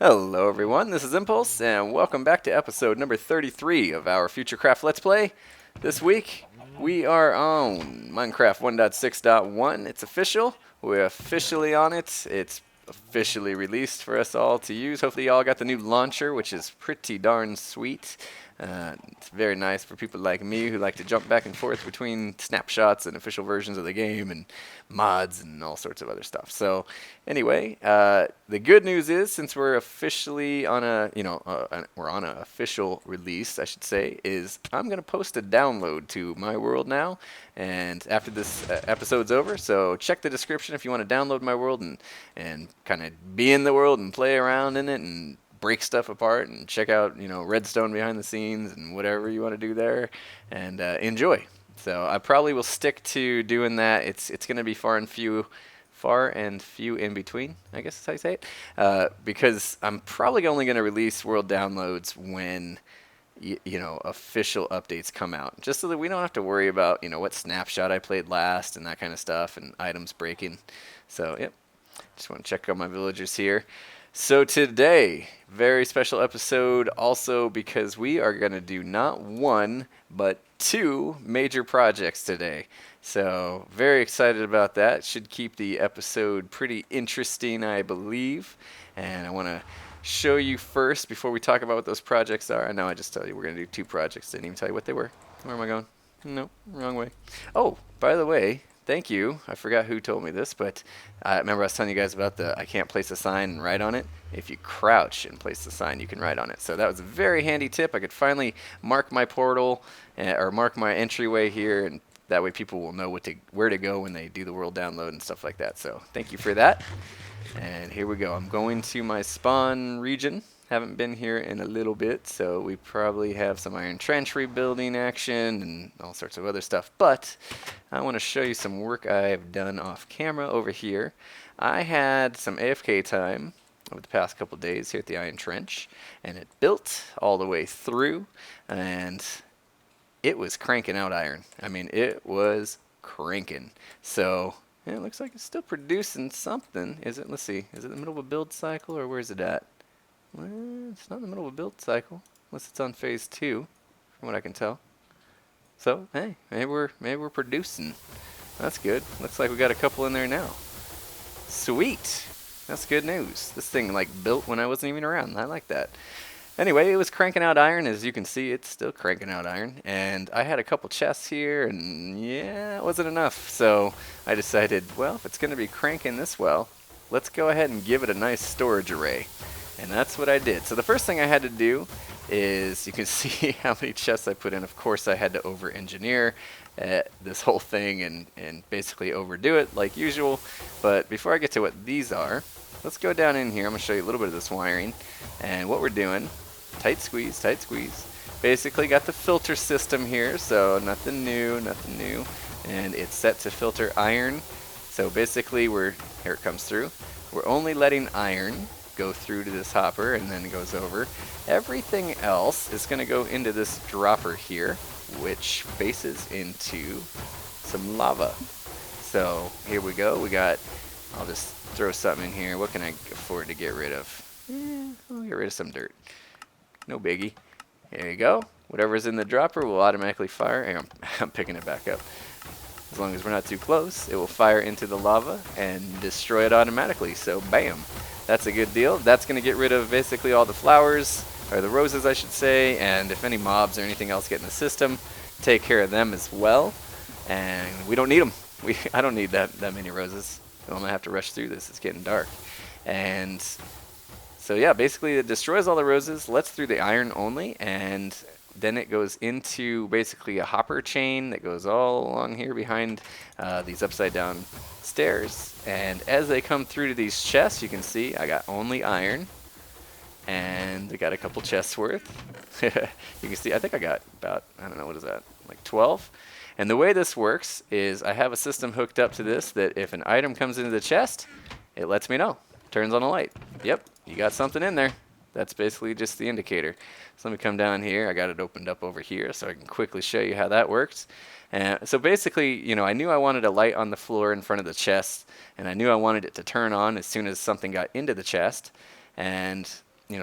Hello everyone, this is Impulse, and welcome back to episode number 33 of our Futurecraft Let's Play. This week, we are on Minecraft 1.6.1. It's official. We're officially on it. It's officially released for us all to use. Hopefully you all got the new launcher, which is pretty darn sweet. It's very nice for people like me who like to jump back and forth between snapshots and official versions of the game and mods and all sorts of other stuff. So anyway, the good news is since we're officially on we're on an official release, I should say, is I'm going to post a download to my world now and after this episode's over. So check the description if you want to download my world and kind of be in the world and play around in it and break stuff apart and check out, redstone behind the scenes and whatever you want to do there and enjoy. So I probably will stick to doing that. It's going to be far and few in between, I guess is how you say it, because I'm probably only going to release world downloads when official updates come out, just so that we don't have to worry about what snapshot I played last and that kind of stuff and items breaking. So yep, just want to check out my villagers here. So today, very special episode also because we are going to do not one, but two major projects today. So very excited about that. Should keep the episode pretty interesting, I believe. And I want to show you first, before we talk about what those projects are. I know I just told you we're going to do two projects. Didn't even tell you what they were. Where am I going? No, wrong way. Oh, by the way, thank you. I forgot who told me this, but I remember I was telling you guys about I can't place a sign and write on it. If you crouch and place the sign, you can write on it. So that was a very handy tip. I could finally mark my portal or mark my entryway here, and that way people will know where to go when they do the world download and stuff like that. So thank you for that. And here we go. I'm going to my spawn region. Haven't been here in a little bit, so we probably have some iron trench rebuilding action and all sorts of other stuff. But I want to show you some work I've done off camera over here. I had some AFK time over the past couple days here at the iron trench, and it built all the way through, and it was cranking out iron. I mean, it was cranking. So yeah, it looks like it's still producing something. Is it? Let's see. Is it the middle of a build cycle, or where is it at? Well, it's not in the middle of a build cycle, unless it's on phase 2, from what I can tell. So, hey, maybe we're producing. That's good. Looks like we got a couple in there now. Sweet. That's good news. This thing built when I wasn't even around. I like that. Anyway, it was cranking out iron. As you can see, it's still cranking out iron. And I had a couple chests here, and yeah, it wasn't enough. So I decided, well, if it's going to be cranking this well, let's go ahead and give it a nice storage array. And that's what I did. So the first thing I had to do is, you can see how many chests I put in. Of course, I had to over-engineer this whole thing and basically overdo it like usual. But before I get to what these are, let's go down in here. I'm going to show you a little bit of this wiring. And what we're doing, tight squeeze, tight squeeze. Basically got the filter system here, so nothing new. And it's set to filter iron. So basically here it comes through. We're only letting iron go through to this hopper, and then it goes over. Everything else is going to go into this dropper here, which faces into some lava. So here we go. I'll just throw something in here. What can I afford to get rid of? I'll get rid of some dirt. No biggie. There you go. Whatever's in the dropper will automatically fire. Hang on, I'm picking it back up. As long as we're not too close, it will fire into the lava and destroy it automatically. So bam. That's a good deal. That's going to get rid of basically all the flowers, or the roses I should say, and if any mobs or anything else get in the system, take care of them as well. And we don't need them. I don't need that many roses. I'm going to have to rush through this. It's getting dark. And so yeah, basically it destroys all the roses, lets through the iron only, and then it goes into basically a hopper chain that goes all along here behind these upside down stairs. And as they come through to these chests, you can see I got only iron, and I got a couple chests worth. You can see I think I got about, I don't know, what is that, like 12. And the way this works is I have a system hooked up to this that if an item comes into the chest, it lets me know, turns on a light. Yep, you got something in there. That's basically just the indicator. So let me come down here. I got it opened up over here so I can quickly show you how that works. So basically, I knew I wanted a light on the floor in front of the chest, and I knew I wanted it to turn on as soon as something got into the chest. And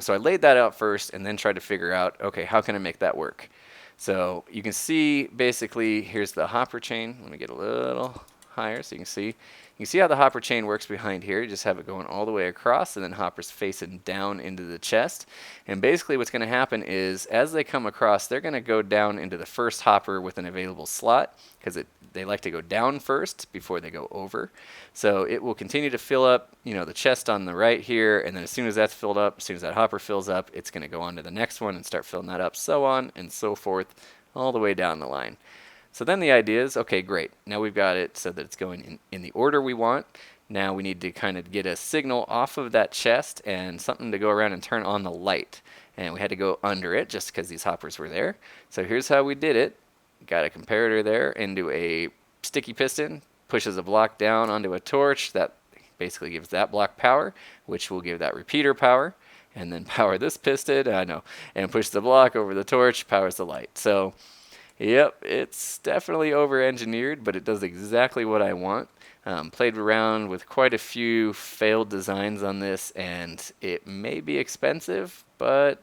so I laid that out first and then tried to figure out, okay, how can I make that work? So you can see basically here's the hopper chain. Let me get a little higher so you can see. You can see how the hopper chain works behind here. You just have it going all the way across and then hoppers facing down into the chest. And basically what's going to happen is as they come across, they're going to go down into the first hopper with an available slot because they like to go down first before they go over. So it will continue to fill up, the chest on the right here, and then as soon as that's filled up, as soon as that hopper fills up, it's going to go on to the next one and start filling that up, so on and so forth, all the way down the line. So then the idea is, okay, great. Now we've got it so that it's going in the order we want. Now we need to kind of get a signal off of that chest and something to go around and turn on the light. And we had to go under it just because these hoppers were there. So here's how we did it. Got a comparator there into a sticky piston, pushes a block down onto a torch. That basically gives that block power, which will give that repeater power. And then power this piston, and push the block over the torch, powers the light. So yep, it's definitely over-engineered, but it does exactly what I want. Played around with quite a few failed designs on this, and it may be expensive, but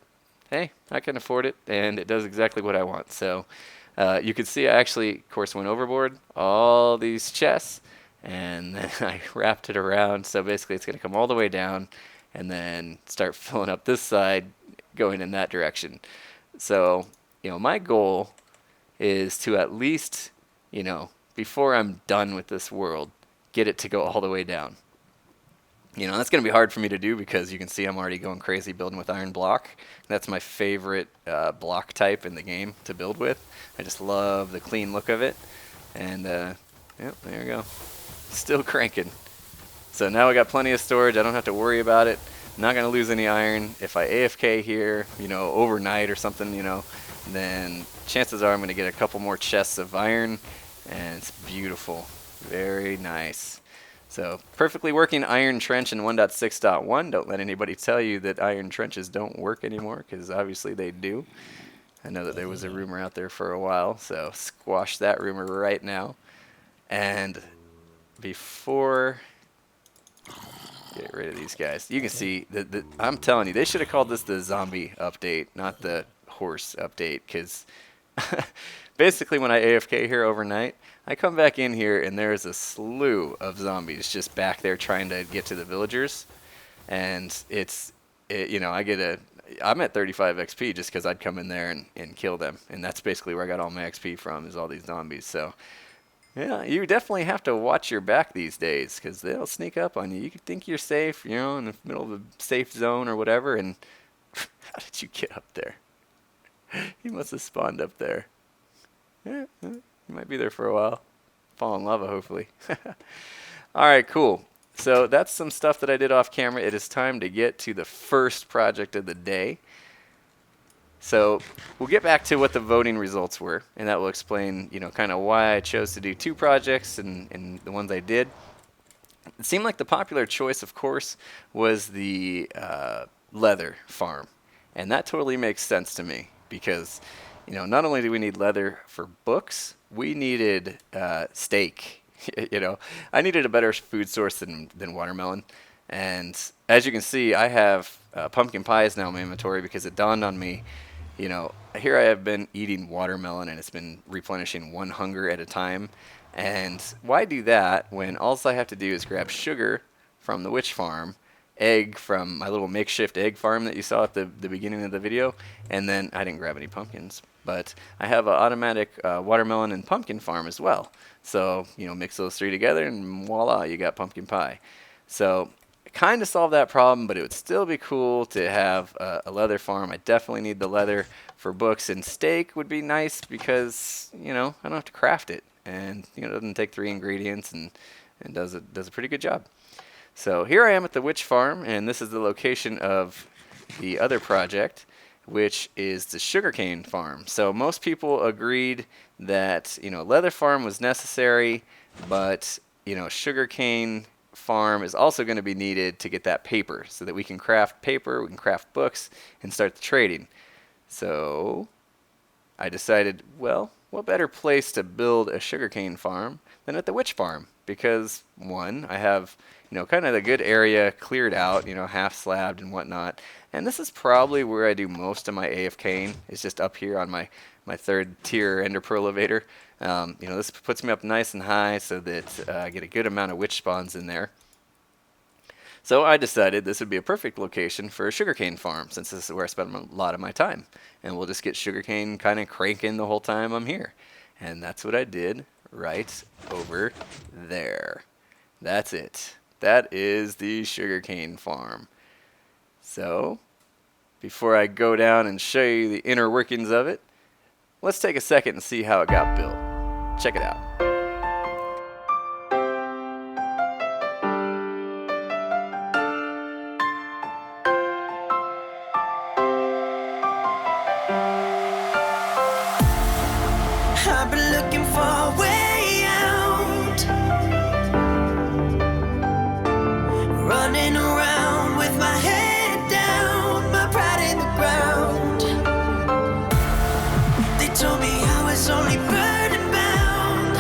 hey, I can afford it, and it does exactly what I want. So you can see I actually, of course, went overboard all these chests, and then I wrapped it around. So basically it's going to come all the way down and then start filling up this side going in that direction. So, my goal is to at least, before I'm done with this world, get it to go all the way down. That's going to be hard for me to do because you can see I'm already going crazy building with iron block. That's my favorite block type in the game to build with. I just love the clean look of it. And, yep, there we go. Still cranking. So now I got plenty of storage. I don't have to worry about it. I'm not going to lose any iron. If I AFK here, overnight or something, then chances are I'm going to get a couple more chests of iron, and it's beautiful. Very nice. So perfectly working iron trench in 1.6.1. Don't let anybody tell you that iron trenches don't work anymore, because obviously they do. I know that there was a rumor out there for a while, so squash that rumor right now. And before... get rid of these guys. You can see that I'm telling you, they should have called this the zombie update, not the horse update, because basically when I AFK here overnight, I come back in here and there's a slew of zombies just back there trying to get to the villagers, and I'm at 35 XP just because I'd come in there and kill them, and that's basically where I got all my XP from, is all these zombies. So yeah, you definitely have to watch your back these days because they'll sneak up on you. You could think you're safe, in the middle of a safe zone or whatever, and how did you get up there? You must have spawned up there. Yeah, you might be there for a while. Fall in lava, hopefully. All right, cool. So that's some stuff that I did off camera. It is time to get to the first project of the day. So we'll get back to what the voting results were, and that will explain, kind of why I chose to do 2 projects and the ones I did. It seemed like the popular choice, of course, was the leather farm, and that totally makes sense to me because, not only do we need leather for books, we needed steak. I needed a better food source than watermelon, and as you can see, I have pumpkin pies now in my inventory because it dawned on me. Here I have been eating watermelon and it's been replenishing one hunger at a time. And why do that when all I have to do is grab sugar from the witch farm, egg from my little makeshift egg farm that you saw at the beginning of the video, and then I didn't grab any pumpkins, but I have an automatic watermelon and pumpkin farm as well. So, mix those 3 together and voila, you got pumpkin pie. So kind of solve that problem, but it would still be cool to have a leather farm. I definitely need the leather for books, and steak would be nice because I don't have to craft it, and it doesn't take 3 ingredients and does a pretty good job. So here I am at the witch farm, and this is the location of the other project, which is the sugarcane farm. So most people agreed that leather farm was necessary, but sugarcane farm is also going to be needed to get that paper so that we can craft paper, we can craft books, and start the trading. So I decided, well, what better place to build a sugarcane farm than at the witch farm? Because one, I have, kind of the good area cleared out, half-slabbed and whatnot. And this is probably where I do most of my AFKing, is just up here on my third tier ender pearl elevator. This puts me up nice and high so that I get a good amount of witch spawns in there. So I decided this would be a perfect location for a sugarcane farm, since this is where I spend a lot of my time. And we'll just get sugarcane kind of cranking the whole time I'm here. And that's what I did right over there. That's it. That is the sugarcane farm. So, before I go down and show you the inner workings of it, let's take a second and see how it got built. Check it out. I've been looking for a way out, running around with my head down, my pride in the ground. They told me I was only burden bound.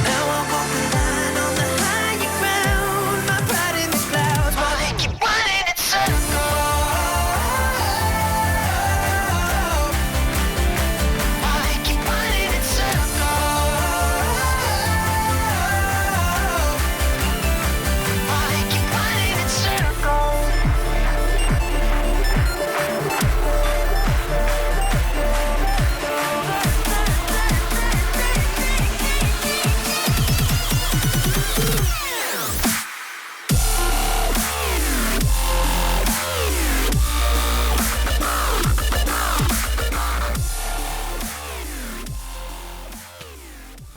Now I walk the line on the higher ground, my pride in the clouds, while they keep running in circles.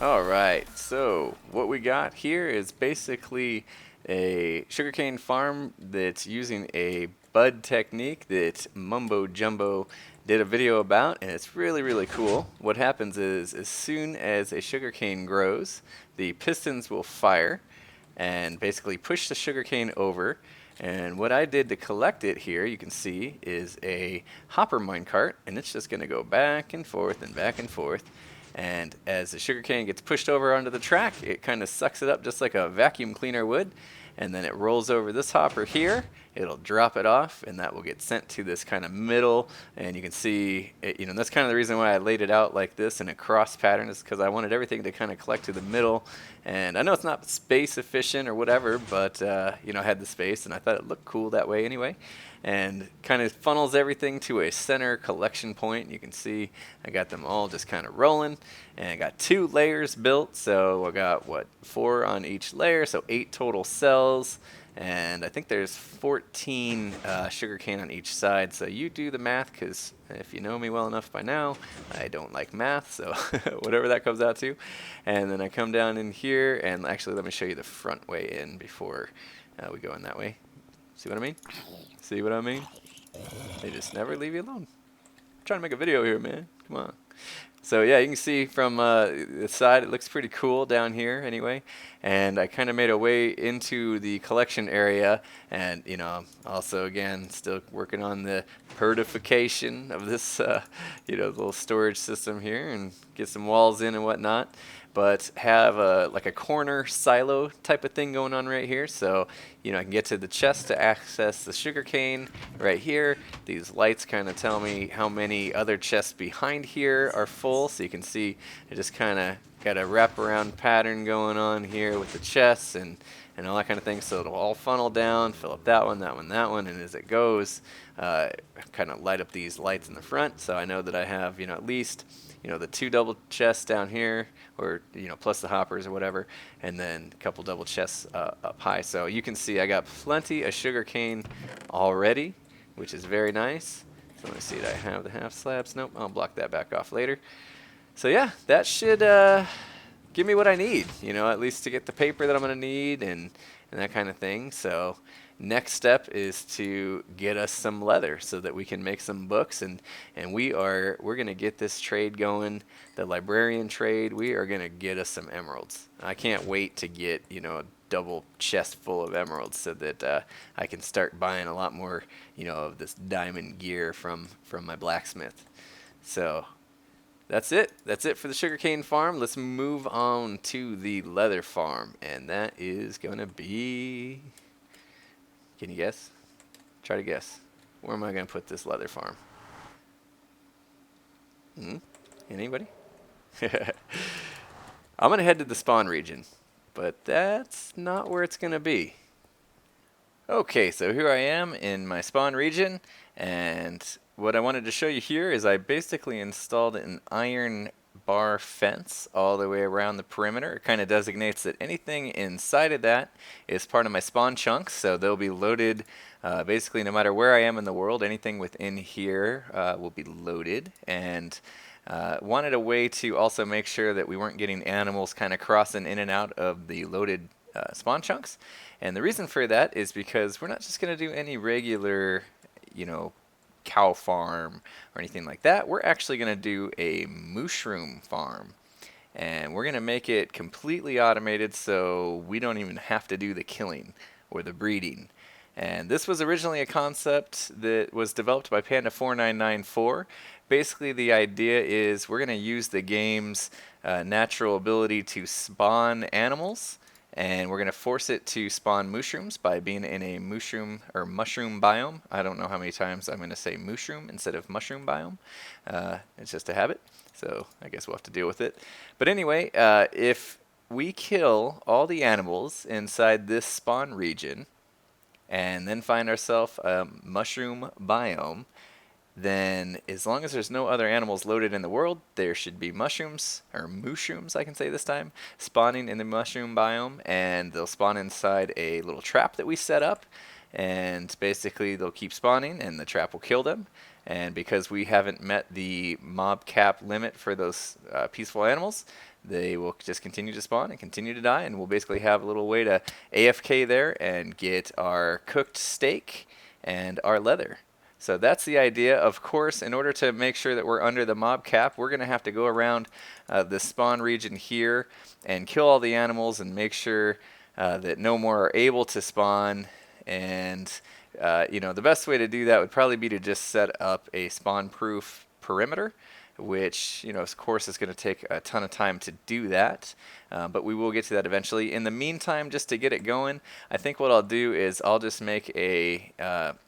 Alright, so what we got here is basically a sugarcane farm that's using a bud technique that Mumbo Jumbo did a video about, and it's really, really cool. What happens is, as soon as a sugarcane grows, the pistons will fire and basically push the sugarcane over. And what I did to collect it here, you can see, is a hopper minecart, and it's just going to go back and forth and back and forth. And as the sugarcane gets pushed over onto the track, it kind of sucks it up just like a vacuum cleaner would. And then it rolls over this hopper here. It'll drop it off, and that will get sent to this kind of middle. And you can see, that's kind of the reason why I laid it out like this in a cross pattern, is because I wanted everything to kind of collect to the middle. And I know it's not space efficient or whatever, but I had the space, and I thought it looked cool that way anyway. And kind of funnels everything to a center collection point. You can see I got them all just kind of rolling, and I got 2 layers built. So I got 4 on each layer, so 8 total cells. And I think there's 14 sugarcane on each side. So you do the math, because if you know me well enough by now, I don't like math, so whatever that comes out to. And then I come down in here, and actually let me show you the front way in before we go in that way. See what I mean? See what I mean? They just never leave you alone. I'm trying to make a video here, man. Come on. So yeah, you can see from the side, it looks pretty cool down here anyway. And I kind of made a way into the collection area. And, also, again, still working on the pertification of this, little storage system here, and get some walls in and whatnot. But have like a corner silo type of thing going on right here. So, I can get to the chest to access the sugarcane right here. These lights kind of tell me how many other chests behind here are full. So you can see I just kind of got a wraparound pattern going on here with the chests and all that kind of thing. So it'll all funnel down, fill up that one, that one, that one. And as it goes, kind of light up these lights in the front. So I know that I have, at least, the 2 double chests down here, or, plus the hoppers or whatever, and then a couple double chests up high. So you can see I got plenty of sugarcane already, which is very nice. So let me see, do I have the half-slabs? Nope, I'll block that back off later. So yeah, that should give me what I need, at least to get the paper that I'm going to need and that kind of thing. So next step is to get us some leather so that we can make some books, and we're going to get this trade going, the librarian trade. We are going to get us some emeralds. I can't wait to get, a double chest full of emeralds so that I can start buying a lot more, of this diamond gear from my blacksmith. So that's it. That's it for the sugarcane farm. Let's move on to the leather farm, and that is gonna be. Can you guess? Try to guess. Where am I gonna put this leather farm? Anybody? I'm going to head to the spawn region, but that's not where it's going to be. Okay, so here I am in my spawn region, and what I wanted to show you here is I basically installed an iron bar fence all the way around the perimeter. It kind of designates that anything inside of that is part of my spawn chunks, so they'll be loaded basically no matter where I am in the world. Anything within here will be loaded, and wanted a way to also make sure that we weren't getting animals kind of crossing in and out of the loaded spawn chunks. And the reason for that is because we're not just going to do any regular, cow farm or anything like that. We're actually going to do a mushroom farm. And we're going to make it completely automated so we don't even have to do the killing or the breeding. And this was originally a concept that was developed by Panda 4994. Basically, the idea is we're going to use the game's natural ability to spawn animals, and we're going to force it to spawn mushrooms by being in a mushroom biome. I don't know how many times I'm going to say mushroom instead of mushroom biome. It's just a habit, so I guess we'll have to deal with it. But anyway, if we kill all the animals inside this spawn region, and then find ourselves a mushroom biome, then as long as there's no other animals loaded in the world, there should be mushrooms, or mushrooms I can say this time, spawning in the mushroom biome, and they'll spawn inside a little trap that we set up, and basically they'll keep spawning and the trap will kill them. And because we haven't met the mob cap limit for those peaceful animals, they will just continue to spawn and continue to die, and we'll basically have a little way to AFK there and get our cooked steak and our leather. So that's the idea. Of course, in order to make sure that we're under the mob cap, we're going to have to go around the spawn region here and kill all the animals and make sure that no more are able to spawn. And the best way to do that would probably be to just set up a spawn-proof perimeter, which, of course, is going to take a ton of time to do that, but we will get to that eventually. In the meantime, just to get it going, I think what I'll do is I'll just make a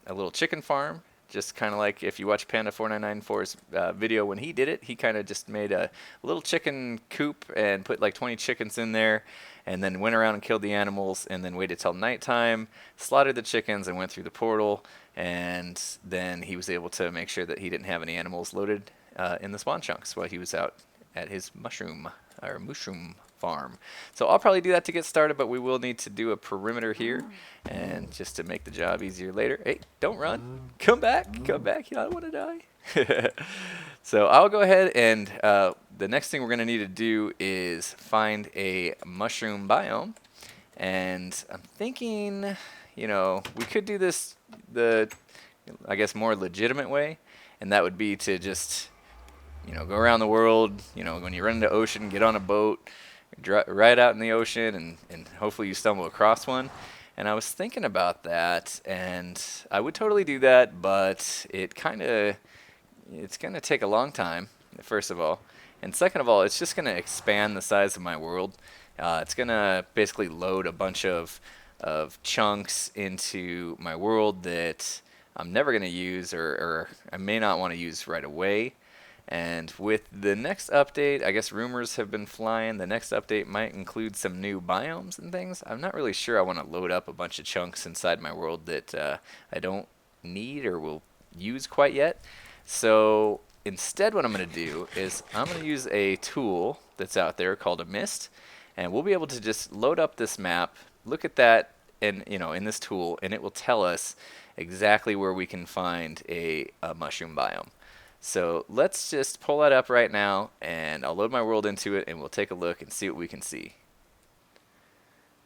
little chicken farm, just kind of like if you watch Panda 4994's video when he did it. He kind of just made a little chicken coop and put like 20 chickens in there, and then went around and killed the animals, and then waited till nighttime, slaughtered the chickens, and went through the portal, and then he was able to make sure that he didn't have any animals loaded in the spawn chunks while he was out at his mushroom farm. So I'll probably do that to get started, but we will need to do a perimeter here, and just to make the job easier later. Hey, don't run. Come back. I don't want to die. So I'll go ahead and the next thing we're going to need to do is find a mushroom biome. And I'm thinking, we could do this the, I guess, more legitimate way, and that would be to just go around the world, when you run into ocean, get on a boat, ride out in the ocean, and hopefully you stumble across one. And I was thinking about that, and I would totally do that, but it's going to take a long time, first of all. And second of all, it's just going to expand the size of my world. It's going to basically load a bunch of chunks into my world that I'm never going to use, or I may not want to use right away. And with the next update, I guess rumors have been flying, the next update might include some new biomes and things. I'm not really sure I want to load up a bunch of chunks inside my world that I don't need or will use quite yet. So instead what I'm going to do is I'm going to use a tool that's out there called Amidst, and we'll be able to just load up this map, look at that in this tool, and it will tell us exactly where we can find a mushroom biome. So let's just pull that up right now, and I'll load my world into it, and we'll take a look and see what we can see.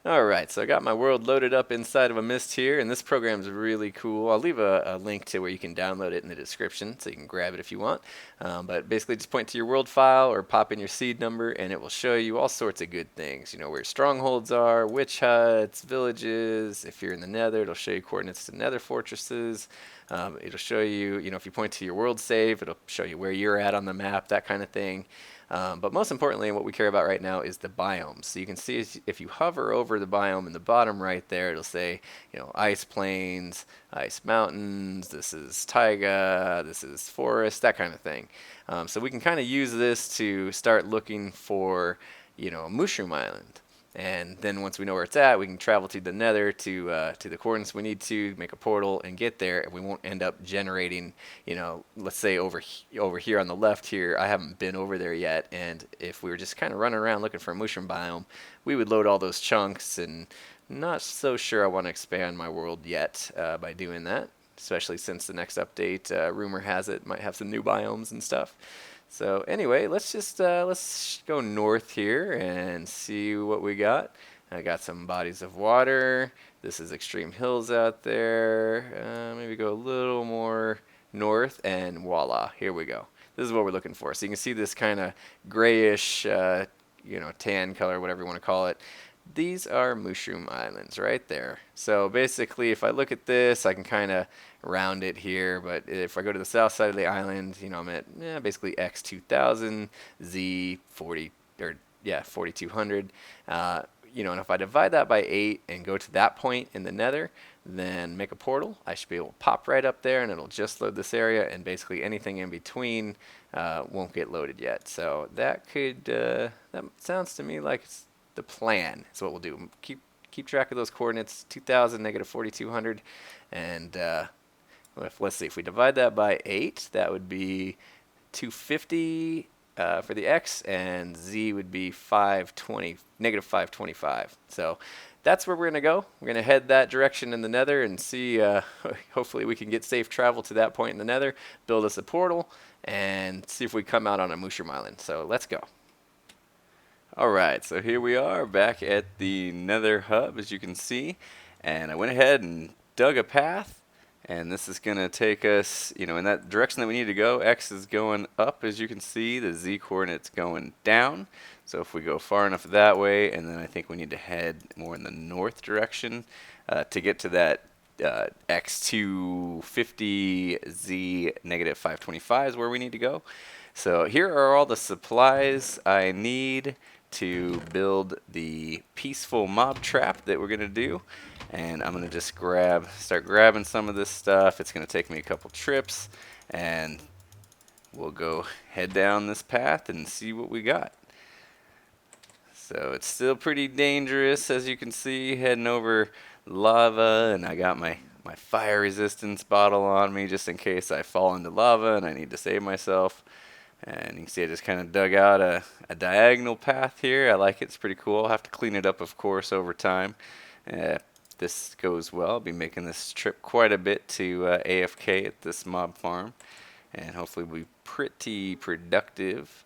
Alright, so I got my world loaded up inside of Amidst here, and this program is really cool. I'll leave a link to where you can download it in the description, so you can grab it if you want. But basically just point to your world file or pop in your seed number, and it will show you all sorts of good things. You know, where strongholds are, witch huts, villages. If you're in the nether, it'll show you coordinates to nether fortresses. It'll show you, if you point to your world save, it'll show you where you're at on the map, that kind of thing. But most importantly, what we care about right now is the biomes. So you can see if you hover over the biome in the bottom right there, it'll say, ice plains, ice mountains, this is taiga, this is forest, that kind of thing. So we can kind of use this to start looking for, a mushroom island. And then once we know where it's at, we can travel to the nether to the coordinates we need to make a portal and get there. And we won't end up generating, let's say over here on the left here, I haven't been over there yet. And if we were just kind of running around looking for a mushroom biome, we would load all those chunks. And not so sure I want to expand my world yet by doing that, especially since the next update, rumor has it, might have some new biomes and stuff. So anyway, let's go north here and see what we got. I got some bodies of water. This is extreme hills out there. Maybe go a little more north, and voila, here we go. This is what we're looking for. So you can see this kind of grayish, tan color, whatever you want to call it. These are mushroom islands right there. So basically, if I look at this, I can kind of round it here. But if I go to the south side of the island, I'm at basically X 2000, Z 40 or 4200. And if I divide that by 8 and go to that point in the nether, then make a portal, I should be able to pop right up there, and it'll just load this area, and basically anything in between won't get loaded yet. So that sounds to me like it's the plan. Is what we'll do. Keep track of those coordinates, 2000, negative 4200, and let's see, if we divide that by 8, that would be 250 for the X, and Z would be 520, negative 525. So that's where we're going to go. We're going to head that direction in the nether and see, hopefully we can get safe travel to that point in the nether, build us a portal, and see if we come out on a mushroom island. So let's go. Alright, so here we are back at the nether hub, as you can see, and I went ahead and dug a path, and this is going to take us, in that direction that we need to go. X is going up, as you can see, the Z coordinate's going down, so if we go far enough that way, and then I think we need to head more in the north direction to get to that X250, Z negative 525 is where we need to go. So here are all the supplies I need to build the peaceful mob trap that we're going to do. And I'm going to just start grabbing some of this stuff. It's going to take me a couple trips, and we'll go head down this path and see what we got. So it's still pretty dangerous, as you can see, heading over lava, and I got my fire resistance bottle on me just in case I fall into lava and I need to save myself. And you can see I just kind of dug out a diagonal path here. I like it. It's pretty cool. I'll have to clean it up, of course, over time. If this goes well, I'll be making this trip quite a bit to AFK at this mob farm. And hopefully we'll be pretty productive.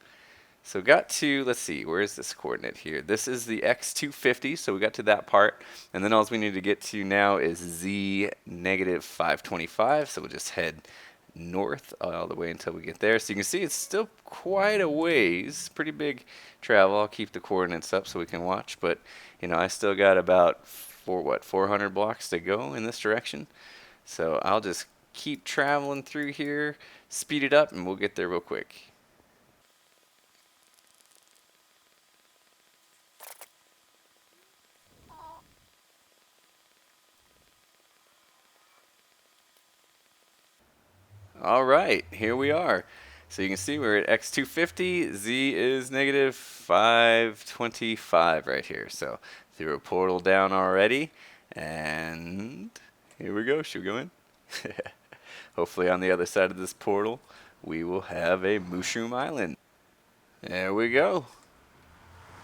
So got to, let's see, where is this coordinate here? This is the X250, so we got to that part. And then all we need to get to now is Z negative 525. So we'll just head north all the way until we get there. So you can see it's still quite a ways, pretty big travel. I'll keep the coordinates up so we can watch, but I still got about 400 blocks to go in this direction. So I'll just keep traveling through here, speed it up, and we'll get there real quick. All right, here we are. So you can see we're at X250, Z is negative 525 right here. So threw a portal down already, and here we go. Should we go in? Hopefully on the other side of this portal, we will have a mushroom island. There we go.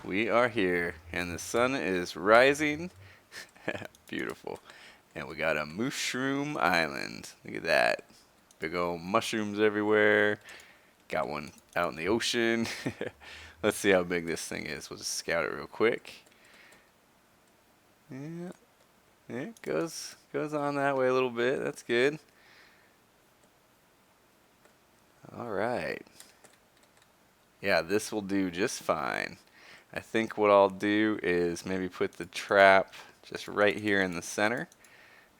We are here, and the sun is rising. Beautiful. And we got a mushroom island. Look at that. Big old mushrooms everywhere. Got one out in the ocean. Let's see how big this thing is. We'll just scout it real quick. Yeah, it goes on that way a little bit. That's good. All right. Yeah, this will do just fine. I think what I'll do is maybe put the trap just right here in the center.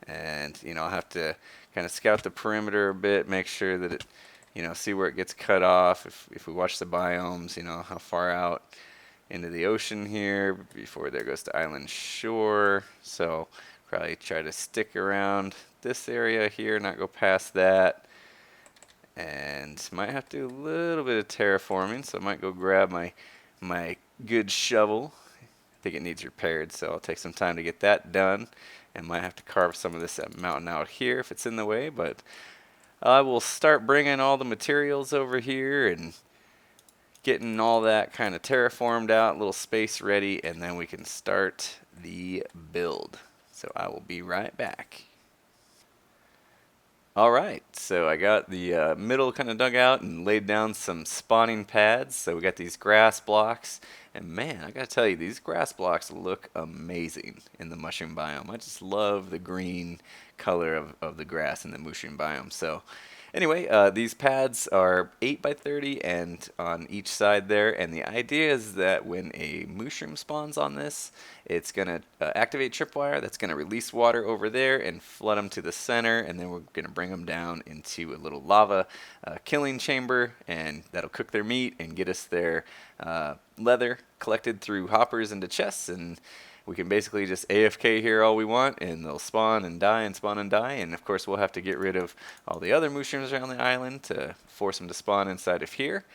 And, I'll have to kind of scout the perimeter a bit, make sure that it, see where it gets cut off. If we watch the biomes, how far out into the ocean here before there goes to island shore. So probably try to stick around this area here, not go past that. And might have to do a little bit of terraforming, so I might go grab my good shovel. I think it needs repaired, so I'll take some time to get that done. And might have to carve some of this mountain out here if it's in the way, but I will start bringing all the materials over here and getting all that kind of terraformed out, little space ready, and then we can start the build. So I will be right back. Alright, so I got the middle kind of dug out and laid down some spawning pads. So we got these grass blocks, and man, I gotta tell you, these grass blocks look amazing in the mushroom biome. I just love the green color of the grass in the mushroom biome. So anyway, these pads are 8 by 30 and on each side there, and the idea is that when a mushroom spawns on this, it's going to activate tripwire that's going to release water over there and flood them to the center, and then we're going to bring them down into a little lava killing chamber, and that'll cook their meat and get us their leather collected through hoppers into chests, and we can basically just AFK here all we want, and they'll spawn and die and spawn and die. And of course, we'll have to get rid of all the other mushrooms around the island to force them to spawn inside of here.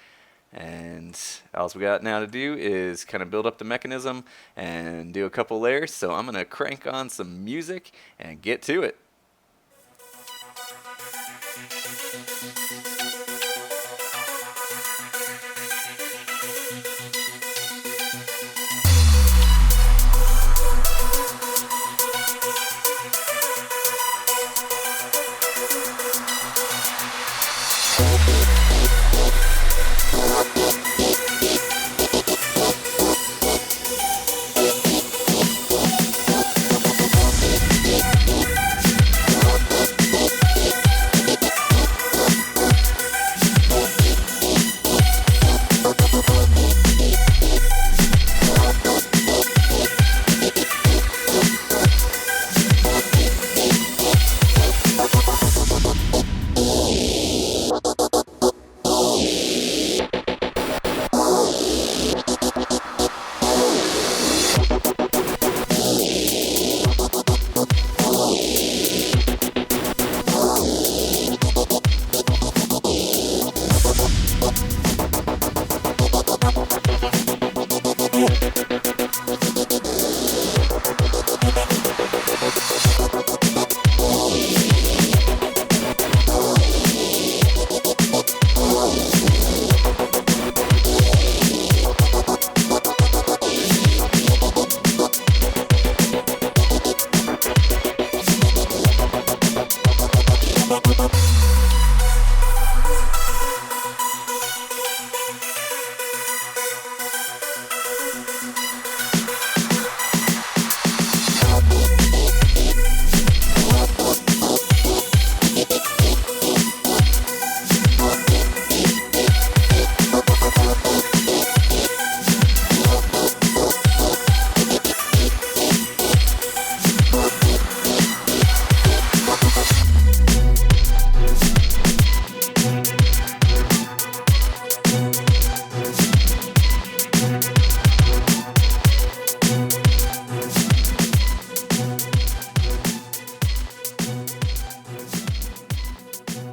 And all we got now to do is kind of build up the mechanism and do a couple layers. So I'm going to crank on some music and get to it.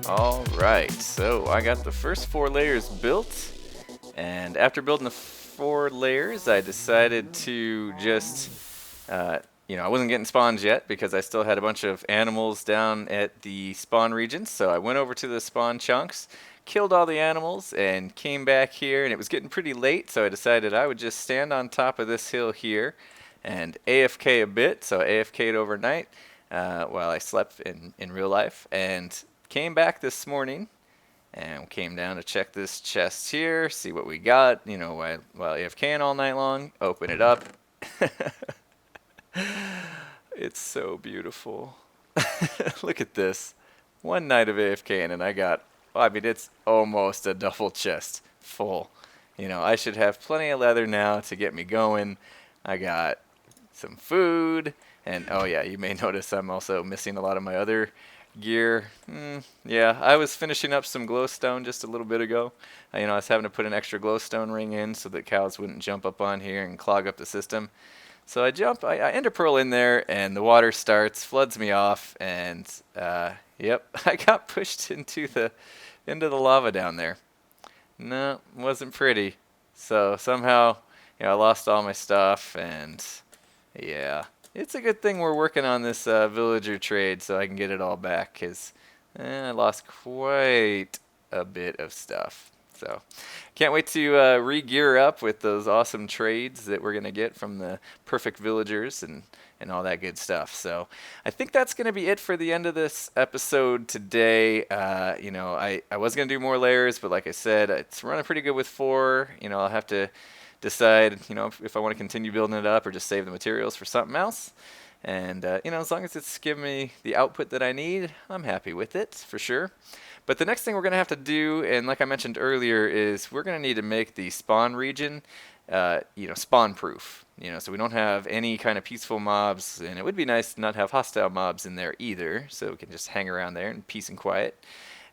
Alright, so I got the first 4 layers built, and after building the 4 layers, I decided to just, I wasn't getting spawns yet because I still had a bunch of animals down at the spawn regions, so I went over to the spawn chunks, killed all the animals, and came back here, and it was getting pretty late, so I decided I would just stand on top of this hill here and AFK a bit, so I AFK'd overnight while I slept in real life, and came back this morning and came down to check this chest here, see what we got, while AFKing all night long, open it up. It's so beautiful. Look at this. One night of AFK and I got, well, I mean, it's almost a double chest full. You know, I should have plenty of leather now to get me going. I got some food, and oh yeah, you may notice I'm also missing a lot of my other gear. Yeah, I was finishing up some glowstone just a little bit ago. You know, I was having to put an extra glowstone ring in so that cows wouldn't jump up on here and clog up the system. So I ender pearl in there, and the water starts, floods me off, and yep, I got pushed into the lava down there. No, wasn't pretty. So somehow, you know, I lost all my stuff, and yeah, it's a good thing we're working on this villager trade so I can get it all back, because I lost quite a bit of stuff. So can't wait to re-gear up with those awesome trades that we're going to get from the perfect villagers and all that good stuff. So I think that's going to be it for the end of this episode today. You know, I was going to do more layers, but like I said, it's running pretty good with 4. You know, I'll have to decide, you know, if I want to continue building it up or just save the materials for something else. And, you know, as long as it's giving me the output that I need, I'm happy with it, for sure. But the next thing we're going to have to do, and like I mentioned earlier, is we're going to need to make the spawn region, you know, spawn-proof. You know, so we don't have any kind of peaceful mobs, and it would be nice to not have hostile mobs in there either, so we can just hang around there in peace and quiet.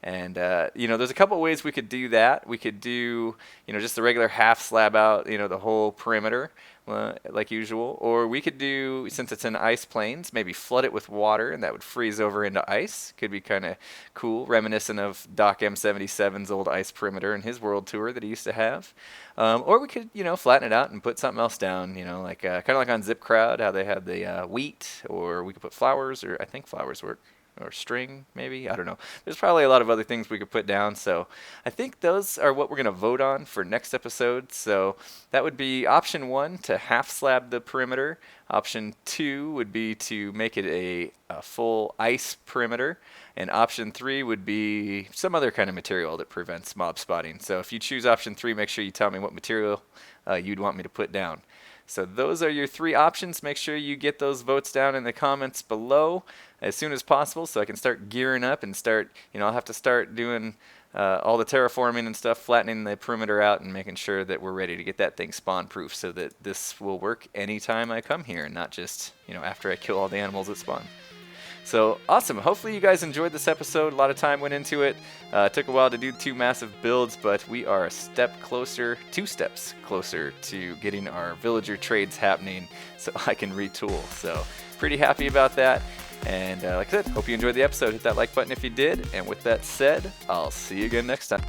And, you know, there's a couple ways we could do that. We could do, you know, just the regular half slab out, you know, the whole perimeter, like usual. Or we could do, since it's in ice plains, maybe flood it with water, and that would freeze over into ice. Could be kind of cool, reminiscent of Doc M77's old ice perimeter in his world tour that he used to have. Or we could, you know, flatten it out and put something else down, you know, like kind of like on Zip Crowd, how they had the wheat, or we could put flowers, or I think flowers work. Or string, maybe? I don't know. There's probably a lot of other things we could put down. So I think those are what we're going to vote on for next episode. So that would be option 1, to half slab the perimeter. Option 2 would be to make it a full ice perimeter. And option 3 would be some other kind of material that prevents mob spotting. So if you choose option 3, make sure you tell me what material you'd want me to put down. So those are your 3 options. Make sure you get those votes down in the comments below as soon as possible so I can start gearing up and start, you know, I'll have to start doing all the terraforming and stuff, flattening the perimeter out and making sure that we're ready to get that thing spawn proof so that this will work anytime I come here and not just, you know, after I kill all the animals that spawn. So awesome. Hopefully you guys enjoyed this episode. A lot of time went into it. It took a while to do 2 massive builds, but we are a step closer, 2 steps closer to getting our villager trades happening so I can retool. So pretty happy about that. And like I said, hope you enjoyed the episode. Hit that like button if you did. And with that said, I'll see you again next time.